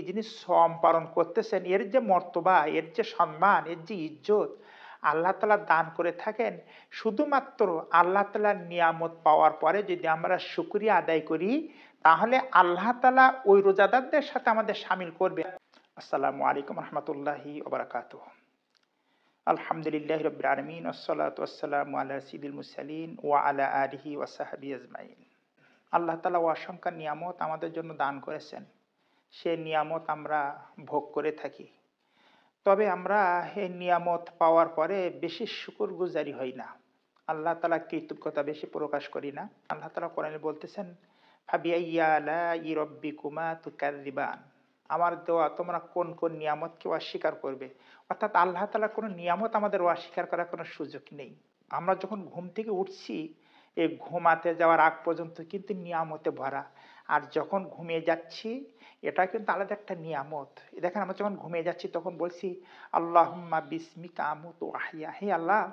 যিনি শ্রম পালন করতেছেন এর যে মর্তবা, এর যে সম্মান, এর যে ইজ্জত আল্লাহ তাআলা দান করে থাকেন, শুধুমাত্র আল্লাহ তাআলার নিয়ামত পাওয়ার পরে যদি আমরা শুকরিয়া আদায় করি, তাহলে আল্লাহ তাআলা ওই রোজাদারদের সাথে আমাদের শামিল করবে। আসসালামু আলাইকুম রহমতুল্লাহি ওয়া বারাকাতুহু। আলহামদুলিল্লাহি রাব্বিল আলামিন ওয়াসসালাতু ওয়াসসালামু আলা সাইয়্যিদিল মুরসালিন ওয়া আলা আলিহি ওয়া সাহবিহি আজমাইন। আল্লাহ তাআলা অসংখ্য নিয়ামত আমাদের জন্য দান করেছেন। সে নিয়ামত আমরা ভোগ করে থাকি। তবে আমরা এই নিয়ামত পাওয়ার পরে বেশি শুকরগুজারি হই না। আল্লাহ তাআলা কৃতজ্ঞতা বেশি প্রকাশ করি না। আল্লাহ তাআলা কোরআনে বলতেছেন, ফাবিআইয়ি আলাই রাব্বিকুমা তুকাযযিবান। আমার দেওয়া তোমরা কোন কোন নিয়ামতকে অস্বীকার করবে? অর্থাৎ আল্লাহ তাআলার কোন নিয়ামত আমাদের অস্বীকার করার কোনো সুযোগ নেই। আমরা যখন ঘুম থেকে উঠছি, এই ঘুমাতে যাওয়ার আগ পর্যন্ত কিন্তু নিয়ামতে ভরা। আর যখন ঘুমিয়ে যাচ্ছি, এটা কিন্তু আলাদা একটা নিয়ামত। দেখেন আমরা যখন ঘুমিয়ে যাচ্ছি তখন বলছি, আল্লাহুম্মা বিসমিকা আমুতু ওয়া আহইয়া। হে আল্লাহ,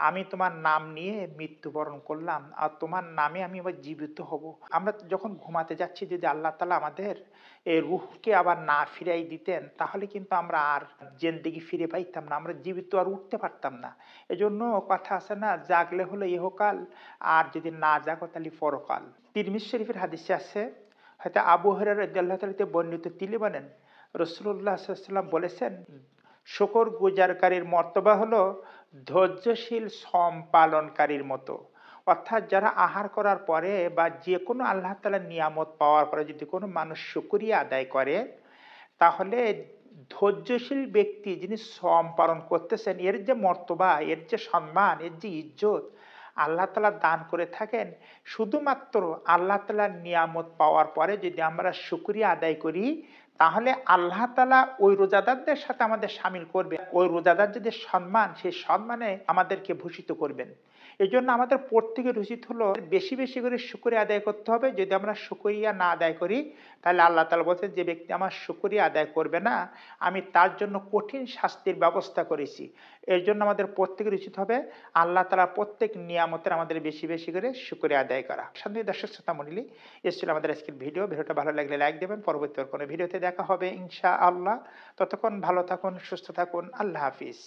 আমি তোমার নাম নিয়ে মৃত্যুবরণ করলাম আর তোমার নামে আমি আবার জীবিত হব। আমরা যখন ঘুমাতে যাচ্ছি যদি আল্লাহ তাআলা আমাদের এই রূহকে আবার না ফিরাই দিতেন, তাহলে কিন্তু আমরা আর জিন্দেগি ফিরে পাইতাম না। আমরা জীবিত আর উঠতে পারতাম না। এজন্য কথা আছে না, জাগলে হলো ইহকাল, আর যদি না জাগো তাহলে পরকাল। তিরমিজি শরীফের হাদিসে আছে, হয়তো আবু হুরায়রা রাদিয়াল্লাহু তাআলা বর্ণিত, তিনি বলেন রাসূলুল্লাহ সাল্লাল্লাহু আলাইহি ওয়াসাল্লাম বলেছেন, শুকর গুজারকারীর মর্তবা হলো ধৈর্যশীল শ্রম পালনকারীর মতো। অর্থাৎ যারা আহার করার পরে বা যে কোনো আল্লাহ তাআলার নিয়ামত পাওয়ার পরে যদি কোনো মানুষ শুকরিয়া আদায় করে, তাহলে ধৈর্যশীল ব্যক্তি যিনি শ্রম পালন করতেছেন এর যে মর্তবা, এর যে সম্মান, এর যে ইজ্জত আল্লাহ তাআলা দান করে থাকেন, শুধুমাত্র আল্লাহ তাআলার নিয়ামত পাওয়ার পরে যদি আমরা শুকরিয়া আদায় করি, তাহলে আল্লাহ তাআলা ওই রোজাদারদের সাথে আমাদের শামিল করবে। ওই রোজাদারদের যে সম্মান, সেই সম্মানে আমাদেরকে ভূষিত করবেন। এজন্য আমাদের প্রত্যেকের উচিত হলো বেশি বেশি করে শুকরিয়া আদায় করতে হবে। যদি আমরা শুকরিয়া না আদায় করি, তাহলে আল্লাহ তাআলা বলছেন, যে ব্যক্তি আমার শুকরিয়া আদায় করবে না, আমি তার জন্য কঠিন শাস্তির ব্যবস্থা করেছি। এর জন্য আমাদের প্রত্যেকের উচিত হবে আল্লাহ তাআলার প্রত্যেক নিয়ামতের আমাদের বেশি বেশি করে শুকরিয়া আদায় করা। সম্মানিত দর্শক শ্রোতা মণ্ডলী, এই ছিল আমাদের আজকের ভিডিও। ভিডিওটা ভালো লাগলে লাইক দেবেন। পরবর্তী কোনো ভিডিওতে দেখা হবে ইনশাআল্লাহ। ততক্ষণ ভালো থাকুন, সুস্থ থাকুন। আল্লাহ হাফিজ।